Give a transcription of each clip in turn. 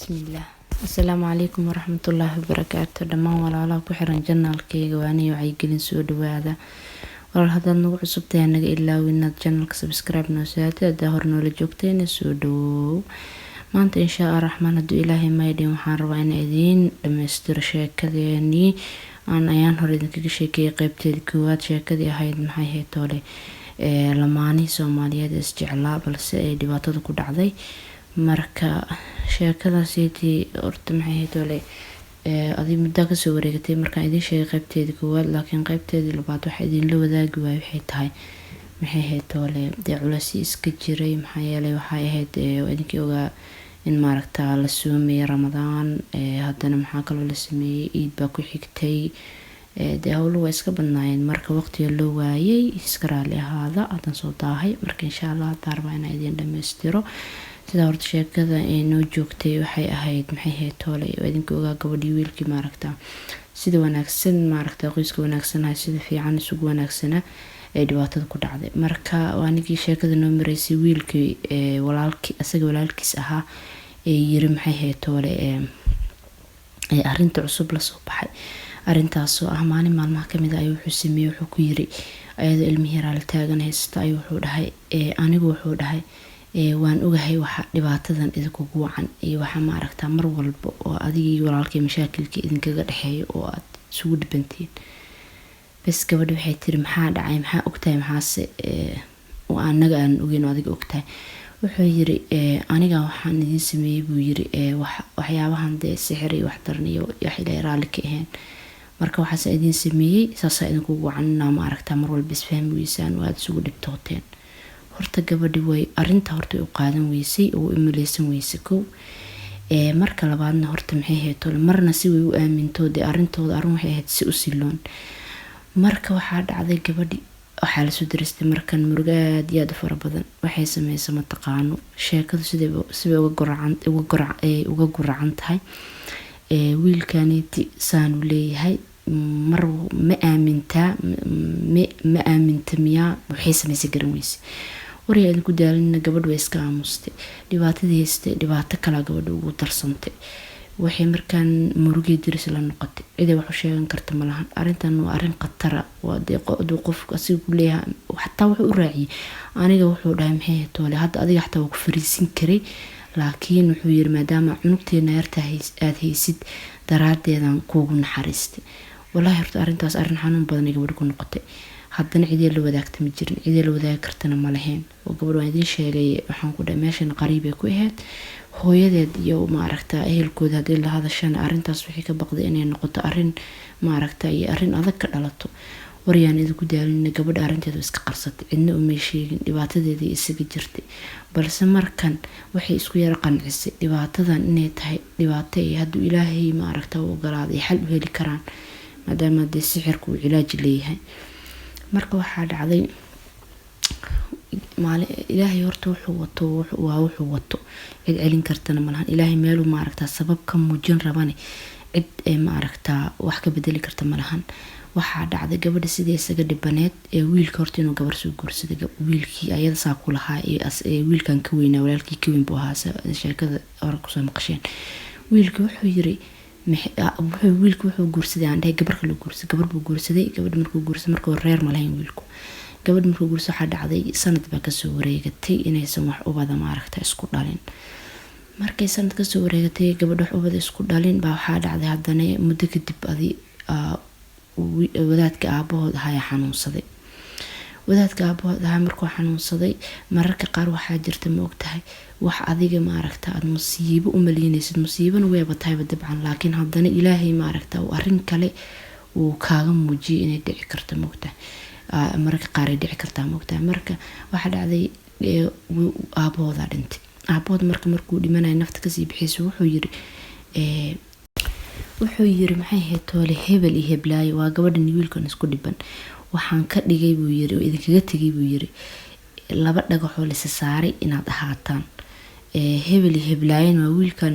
Bismillah. Assalaamu calaykum waraxmatullaahi wabarakaatu. Dhammaan walaalaha ku xiran janaalkayga waaniyo wacyigelin soo dhawaada. Walaal haddaad nagu cusub tahay naga ilaawi inaad janaalka subscribe noo saatid haddaa hor noola joogtayna soo dhawow. Maanta insha Allah raxmaan hadduu ilaahay maydhin waxaan rabaa in idiin dhammaystiro sheekadeenii ayaan hore idinkaga sheekeeyay qaybteedii koowaad. Sheekadii ahayd maxay ahayd toole lamaanihii Soomaaliyeed is jeclaa balse ay dhibaatada ku dhacday. Marka sheekadaasii horta maxay ahayd toole adii muddo ka soo wareegatay markaan idiin sheegay qaybteedii koowaad, laakiin qaybteedii labaad waxa idin la wadaagi waayay waxay tahay maxay ahayd toole culays iska jiray. maxaa yeelay waxay ahayd idinkii ogaa in maaragtaa la soomay Ramadaan, haddana maxaa kaloo la sameeyay Eid baa ku xigtay. hawluhu waa iska badnaayeen marka waqtiga loo waayay iska raali ahaada haddaan soo daahay. marka insha Allah haddaan rabaa inaan idiin dhammaystiro sida horta sheekada noo joogtay waxay ahayd maxay ahayd toole idinkii ogaa gabadhii wiilkii maaragtaa sida wanaagsan maaragtaa qoyska wanaagsanaa sida fiican isugu wanaagsana ay dhibaatada ku dhacday. marka waanigii sheekada noo maraysay wiilkii walaalkii asaga walaalkiis ahaa yiri maxay ahayd toole arrinta cusub la soo baxay. arrintaasoo ah maalin maalmaha kamid ah wuxuu sameeyay wuxuu ku yiri ayada ilmihi raali taagan haysta ayuu wuxuu dhahay anigu wuxuu dhahay waan ogahay waxa dhibaatadan idinku wacan iyo waxa maaragtaa mar walba oo adigii walaalkii mashaakilka idinkaga dhaxeeyo oo aad isugu dhibantiin. bas gabadhu waxay tiri maxaa dhacay maxaa ogtahay maxaase oo anaga aan ogeyn oo adiga ogtahay. wuxuu yiri aniga waxaan idin sameeyay buu yiri waxyaabahan dee sixir iyo wax daran iyo wax ilaa raali ka ahayn. marka waxaas idin sameeyay saas idinku wacan maaragtaa mar walba isfahmi weysaan oo aad isugu dhibtooteen. horta gabadhi way arrinta horta u qaadan weysay oo imaleysan weysay kow. marka labaadna horta maxay ahayd toole marna si way u aaminto dee arrintooda arrin waxay ahayd si u siloon. marka waxaa dhacday gabadhi waxaa la soo diristay markan murugaad iyo aad u fara badan waxay sameysay mataqaano sheekadu sidee uga guracan tahay. wiilkaaniiti saanu leeyahay mar ma aaminta miyaa waxay sameysay garan weysay. wariyaa idinku daalina gabadh way iska aamustay dhibaatadii haystay dhibaato kalaa gabadha ugu darsantay. waxay markaan murugii diris la noqotay cid wax u sheegan karta ma lahan. arrintan waa arrin khatara waa dee qofka asiga ku leeyahay xataa wuxuu u raaciyay aniga wuxuu dhahay maxay ahayd toole hadda adiga xataa waa ku fariisin karay laakiin wuxuu yiri maadaama cunugteena yarta aad haysid daraadeedan kuugu naxariistay. wallahi horta arrintaas arrin xanuun badan ay gabadhu ku noqotay. haddana cidii la wadaagta ma jirin cidii la wadaagi kartana ma lahayn. oo gabadhu waan idiin sheegay waxaan ku dhahay meeshan qariib ay ku ahayd hooyadeed iyo maaragtaa ehelkooda haddii la hadashana arrintaas waxay ka baqday inay noqoto arrin maaragtaa iyo arrin adag ka dhalato. waryaan idinku daalina gabadha arrinteeda iska qarsatay cidna uma sheegin dhibaatadeedii isaga jirtay. balse markan waxay isku yara qancisay dhibaatadan inay tahay dhibaato ay hadduu ilaahay maaragtaa u ogolaaday xal u heli karaan maadaama dee sixirku uu cilaaj leeyahay. marka waxaa dhacday ilaahay horta wuxuu wato cid celin kartana malahan. ilaahay meeluu maaragtaa sabab ka muujin rabane cid maaragtaa wax ka bedeli karta malahan. waxaa dhacday gabadha sidii isaga dhibaneed wiilka horta inuu gabar soo guursaday wiilkii ayada saa ku lahaa wiilkan ka weynaa walaalkii ka weyn buu ahaa sheekada hore kusoo maqasheen. wiilka wuxuu yiri wiilku wuxuu guursaday aan dhahay gabar kale guursaday gabar buu guursaday. gabadh markuu guursaday markuu reer ma lahayn wiilku. gabadh markuu guursaday waxaa dhacday sanad baa kasoo wareegatay inaysan wax ubada maaragtaa isku dhalin. markay sanad kasoo wareegatay gabadh wax ubada isku dhalin baa waxaa dhacday haddana muddo kadib wadaadka aabahood ahaa xanuunsaday. wadaadka aabahood ahaa markuu xanuunsaday mararka qaar waxaa jirta ma ogtahay wax adiga maaragtaa aad musiibo u maleynaysid musiibana weeba tahayba dabcan laakiin haddana ilaahay maaragtaa arrin kale uu kaaga muujiyay inay dhici karto ma ogtahay mararka qaar ay dhici kartaa ma ogtahay. marka waxaa dhacday aabahoodaa dhintay. aabahood markuu dhimanaya nafta kasii bixiyay wuxuu yiri maxay ahayd toole hebel iyo heblaayo waa gabadhan wiilkan isku dhiban waxaan ka dhigay buu yiri oo idinkaga tagay buu yiri laba dhagaxoo la saaray inaad ahaataan. hebel iyo heblaayan waa wiilkan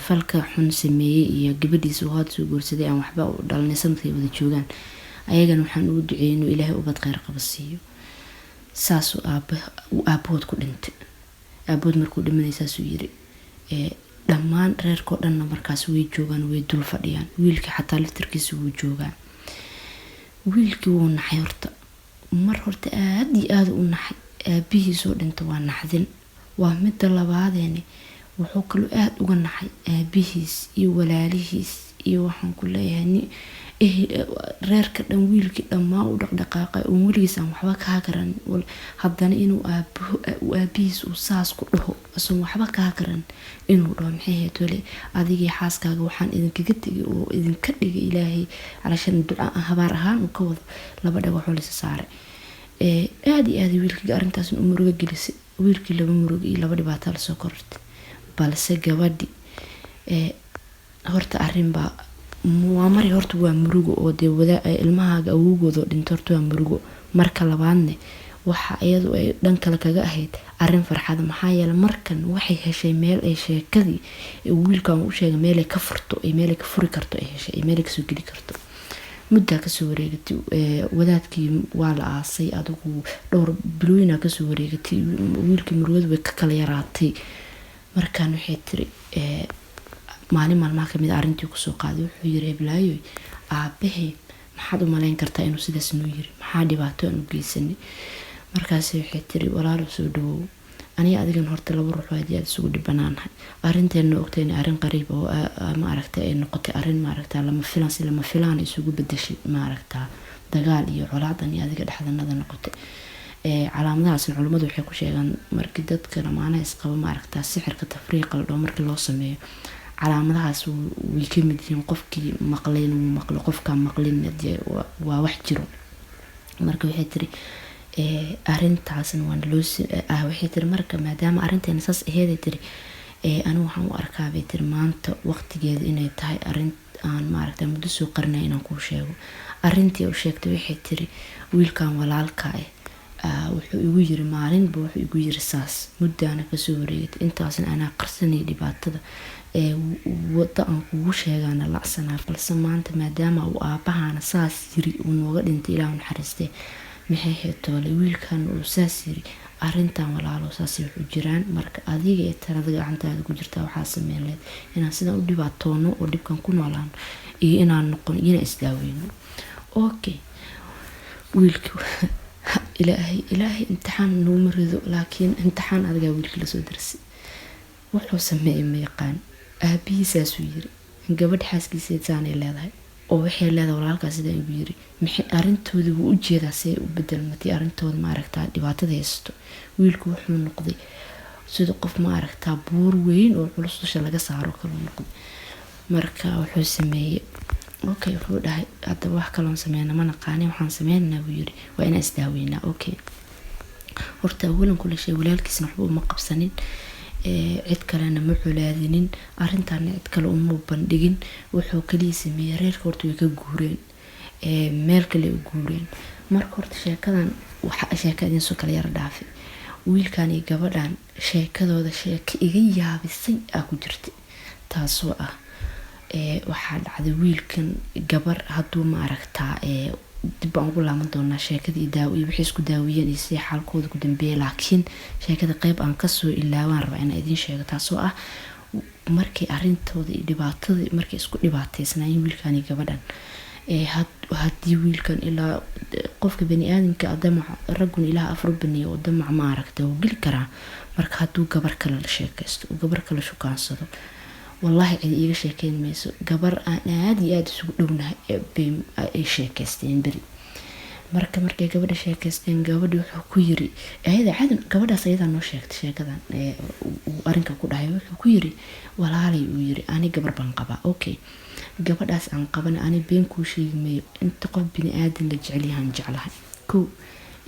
falka xun sameeyay iyo gabadhiisa oo had soo guursaday aan waxba u dhalnay sanadkay wada joogaan ayagana waxaan ugu duceeyay inuu ilaahay ubad khayr qaba siiyo. saas aabahood ku dhintay. aabahood markuu dhimanay saas uu yiri dhammaan reerkoo dhanna markaas way joogaan, way dul fadhiyaan. wiilkii xataa laftirkiisa wuu joogaa. wiilkii wuu naxay horta, mar horta aad iyo aad u naxay. aabihiisoo dhinta waa naxdin. waa midda labaadeeni wuxuu kaloo aad uga naxay aabihiis iyo walaalihiis iyo waxaan ku leeyahay reerka dhan. wiilkii dhammaa u dhaqdhaqaaqay oo weligiis aan waxba kaa garan, haddana inuu aabihiis uu saas ku dhaho asoon waxba kaa garan, inuu dhaho maxay ahayd weli adigii xaaskaaga waxaan idinkaga tegay oo idinka dhigay ilaahay calashan duca habaar ahaan uu ka wado. laba dhagaxoo lisa saaray. aad iyo aad wiilkii arrintaas u murugo gelisay. wiilkii laba murugo iyo laba dhibaato la soo korortay. balse gabadhi horta arrin baa waa mari horta waa murugo oo dee ilmahaaga awowgooda dhinto horta waa murugo. marka labaadne waxa iyadu ay dhan kale kaga ahayd arrin farxad. maxaa yeelay markan waxay heshay meel ay sheekadii wiilkan u sheegay meel ay ka furto, ay meel ay ka furi karto, ay heshay ay meel ay kasoo geli karto. muddaa kasoo wareegatay. wadaadkii waa la aasay, adigu dhowr bilooyina kasoo wareegatay. wiilkii murugadu way ka kala yaraatay. markaan waxay tiri maalin maalmaha kamid arrintii kusoo qaaday. wuxuu yiri Iblaayo aabahe maxaad u malayn kartaa inuu sidaas noo yiri, maxaa dhibaato aan u geysanay? markaas waxay tiri walaalo soo dhawow, aniga adigan horta laba ruux aad iyo aad isugu dhibanaanahay. arrinteena ogtayna arrin qariib oo ma aragtay ay noqotay arrin ma aragtaa lama filaan isugu bedeshay ma aragtaa dagaal iyo colaadan iyo adiga dhexdanada noqotay. calaamadahaas culimadu waxay ku sheegaan markii dadka lamaanaha isqaba ma aragtaa sixirka tafriiqa la dhaho markii loo sameeyo, calaamadahaas way ka mid yihiin. qofkii maqleen uu maqlo, qofkaan maqlin waa wax jiro. marka waxay tiri arrintaasna waan loo waxay tiri marka maadaama arrinteena saas aheeday tiri anigu waxaan u arkaa bay tiri maanta waqtigeeda inay tahay arrin aan ma aragtaa muddo soo qarnay inaan kuu sheego. arrintii u sheegtay waxay tiri wiilkan walaalka wuxuu igu yiri maalinba wuxuu igu yiri saas muddaana kasoo wareegatay intaasna anaa qarsanay dhibaatada wada aan kugu sheegaana lacsanaa. balse maanta maadaama uu aabahaana saas yiri uu nooga dhintay ilaahu naxariistee maxay heetoole wiilkan uu saas yiri arrintan walaalo saas wuxuu jiraan. marka adiga ee talada gacantaada ku jirta waxaa sameyn leed inaan sidan u dhibaatoono oo dhibkan ku noolaan iyo inaan noqon inaan isdaaweyno. okay wiilkii ilaahay imtixaan noo marido, laakiin imtixaan adiga wiilkii lasoo darsay. wuxuu sameeyay ma yaqaan. aabihiisaasuu yiri gabadh xaaskiisa saanay leedahay oo waxay leedahay walaalkaas sida igu yiri maxay arrintoodii u jeedaa si ay u bedelmatay arrintooda ma aragtaa dhibaatada haysto. wiilku wuxuu noqday sida qof ma aragtaa buur weyn oo culus dusha laga saaro kale noqday. marka wuxuu sameeyay okay wuxuu dhahay hadda wax kale oo sameeyna ma naqaan waxaan sameeynaa buu yiri waa inaan isdaaweynaa. okay horta awalan kula shay walaalkiisna waxba uma qabsanin, cid kalena ma culaadinin, arrintan cid kale uma bandhigin. wuxuu kaliya sameeyay reerka horta way ka guureen, meel kale u guureen. marka horta sheekadan waxa sheekadin soo kala yar dhaafay. wiilkan iyo gabadhan sheekadooda sheeko iga yaabisay ku jirtay, taasoo ah waxaa dhacday wiilkan gabar hadduu ma aragtaa dib aan ugu laaban doonaa sheekadii daawiye wixii isku daawiyeen iyo si xaalkooda ku dambeeyay. laakiin sheekada qayb aan kasoo ilaawaan rabaa inaan idiin sheego, taasoo ah markii arrintooda iyo dhibaatada markii isku dhibaataysnaayeen wiilkan iyo gabadhan. haddii wiilkan ilaa qofka bani aadamka damac raggun ilaa afar bani oo damac ma aragta oo geli karaa. marka hadduu gabar kale la sheekaysto oo gabar kale shukaansado wallahi cid iiga sheekeyn mayso. gabar aan aad iyo aad isugu dhownahay ay sheekaysteen beri. markay gabadha sheekaysteen gabadhi wuxuu ku yiri gabadhaas ayadaa noo sheegtay sheekadan arrinka ku dhahay. wuxuu ku yiri walaalay uu yiri ani gabar baan qabaa. okay gabadhaas aan qabana ani been kuu sheegi maayo. inta qof bini aadan la jecel yahaan jeclahay.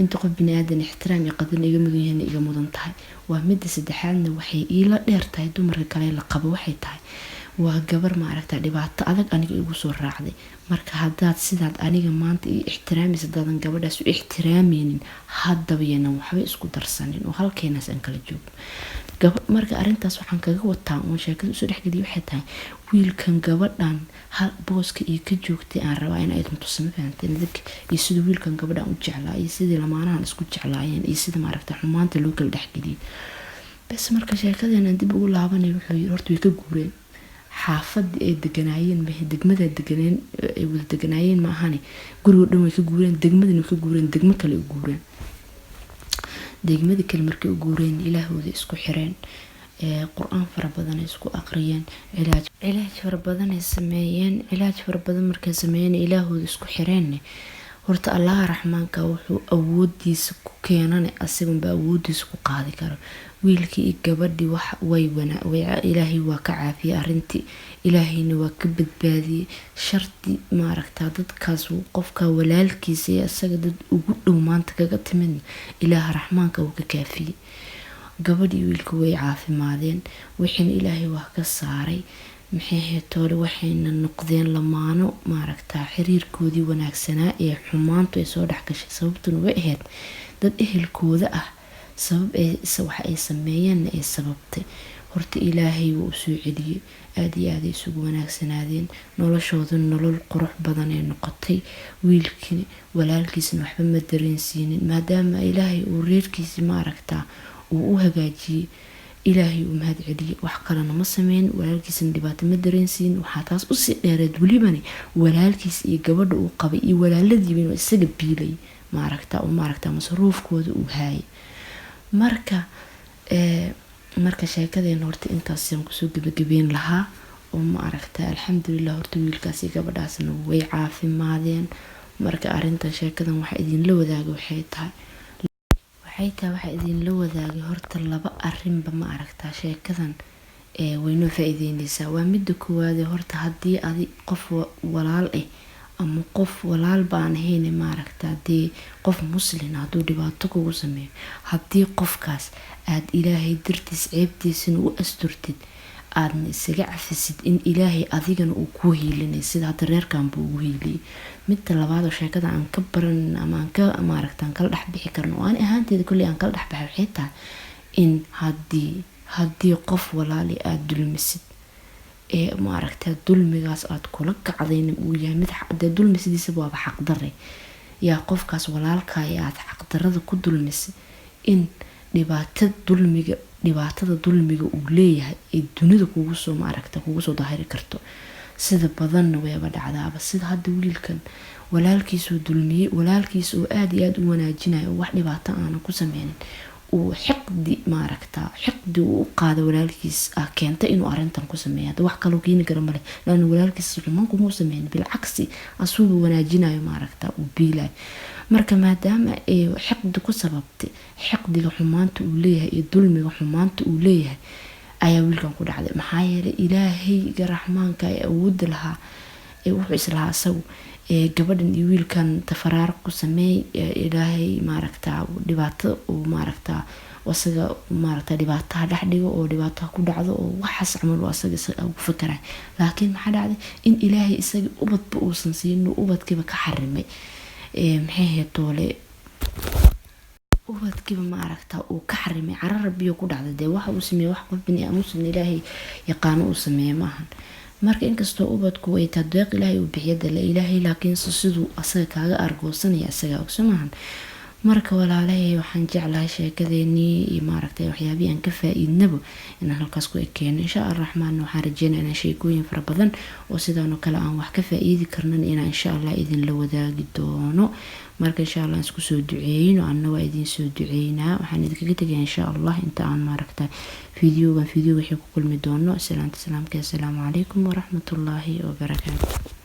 inta qof bini aadan ixtiraam iyo qadarin iga mudan yahay iga mudan tahay. waa midda saddexaadna waxay ila dheer tahay dumarka kale la qabo waxay tahay waa gabar ma aragtaa dhibaato adag aniga igu soo raacday. marka haddaad sidaad aniga maanta ii ixtiraamaysa daadan gabadhaas u ixtiraameynin haddaba yeena waxba isku darsanin oo halkeenaas aan kala joogno. marka arrintaas waxaan kaga wataa oo sheekada soo dhexgeliyay waxay tahay wiilkan gabadhan hal booska iyo ka joogtay aan rabaa in ay tuntusamo fahanteen dadka iyo sida wiilkan gabadhan u jeclaa iyo sidii lamaanahan isku jeclaayeen iyo sida ma aragtaa xumaanta loo kala dhexgeliyay. bas marka sheekadeena dib ugu laabanay wuxuu yiri horta way ka guureen xaafadii ay deganaayeen ma degmada deganeen ay wada deganaayeen ma ahani guriga dhan way ka guureen degmadina ka guureen degmo kale u guureen degmadii kale markay u guureen ilaahooda isku xireen quraan fara badan isku aqriyeen cilaaj fara badan ay sameeyeen cilaaj fara badan markay sameeyeen ilaahooda isku xireen horta Allah raxmaanka wuxuu awoodiisa ku keenana asiga awoodiisa ku qaadi karo wiilkii iyo gabadhii wax way ilaahay waa ka caafiyay arintii ilaahayna waa ka badbaadiyay sharti maaragtaa dadkaas qofka walaalkiisa iyo asaga dad ugu dhow maanta kaga timid ilaah raxmaanka uu ka kaafiyay gabadhii wiilku way caafimaadeen wixii ilaahay waa ka saaray maxay heetoole waxayna noqdeen lamaano maaragtaa xiriirkoodii wanaagsanaa ee xumaantu ay soo dhex gashay sababtuna way ahayd dad ehelkooda ah sabab waxa ay sameeyeen ay sababtay horta ilaahay wuu soo celiyay aad iyo aad isugu wanaagsanaadeen noloshooda nolol qurux badan ay noqotay wiilkii walaalkiisna waxba ma dareensiinin maadaama ilaahay uu reerkiisa maaragtaa uu u hagaajiyay ilaahay uu mahad celiyay wax kale ma sameyn walaalkiisna dhibaato ma dareensiin waxa taas u sii dheereed walibani walaalkiis iyo gabadha uu qabay iyo walaaladiiba inuu isaga biilay maaragtaa masruufkooda uu haayay marka sheekadeena horta intaas aan kusoo gabagabeyn lahaa oo maaragtaa alxamdulillah horta wiilkaas iyo gabadhaasna way caafimaadeen marka arinta sheekadan waxa idin la wadaago waxay tahay waxa idin la wadaagay horta laba arinba ma aragtaa sheekadan wayno faa'iideynaysaa waa midda koowaad horta hadii adi qof walaal ama qof walaal baan ahayn ma aragtaa dee qof muslim haduu dhibaato kugu sameeyo hadii qofkaas aad ilaahay dartiis ceebtiisana u asturtid aadna isaga cafisid in ilaahay adigana uu ku hiilinay sida hadda reerkan buu ugu hiiliyay midda labaad oo sheekada aan ka baran ama aan ka maaragtaan kala dhex bixi karno oo aan ahaanteeda kulli aan kala dhex baxay waxay tahay in haddii qof walaali aad dulmisid maaragtaa dulmigaas aad kula kacdayna uu yahay mid dee dulmi sidiisaba waaba xaqdarre yaa qofkaas walaalkaa aad xaqdarrada ku dulmisay in dhibaatada dulmiga uu leeyahay ee dunida kugu soo daahiri karto sida badanna wayba dhacdaaba sida hadda wiilkan walaalkiisuu dulmiyey walaalkiisa oo aad iyo aad u wanaajinayo wax dhibaato aanan ku sameynin uu xiqdi uu qaado walaalkiis keenta inuu arintan ku sameeyo wax kale oo keeni kara male laana walaalkiis xumaan kuma sameeyin bilcagsi asugu wanaajinayo maaragtaa uu biilay marka maadaama ay xiqdi ku sababtay xiqdiga xumaanta uu leeyahay iyo dulmiga xumaanta uu leeyahay ayaa wiilkan ku dhacday maxaa yeelay ilaahay raxmaanka ee awood lahaa ee wuxuu islahaa asagu gabadhan iyo wiilkan tafaraar ku sameey ilaahay maaragtaa dhibaato oo maaragtaa wasaga maaragtaa dhibaataha dhex dhigo oo dhibaataha ku dhacdo oo waxaas camal waa asaga ugu fakaray laakiin maxaa dhacday in ilaahay isaga ubadba uusan siin ubadkiiba ka xarimay maxay heetoole ubadkiiba maaragtaa uu ka xarimay carar biyo ku dhacday dee waxa uu sameeyay wax qof bini aamusan ilaahay yaqaano uu sameeyay maahan marka inkastoo ubadku ay tadeeq ilaahay uu bixiyada la ilaahay laakiin sidoo asaga kaaga argoosanaya asaga ogsamahan marka walaalahay waxaan jeclahay sheekadeeni iyo maaragtay waxyaabii aan ka faa'iidnabo in halkaas ku ekeeno insha Allah raxmaan waxaan rajeynayaa sheekooyin fara badan oo sidaan oo kale aan wax ka faa'iidi karnan in insha Allah idin la wadaagi doono marka insha Allah isku soo duceeyno anna waa idin soo duceeynaa waxaan idinkaga tagay insha Allah inta aan maaragtay video wixii ku kulmi doono salaamka assalaamu calaykum wa rahmatullaahi wa barakaatuh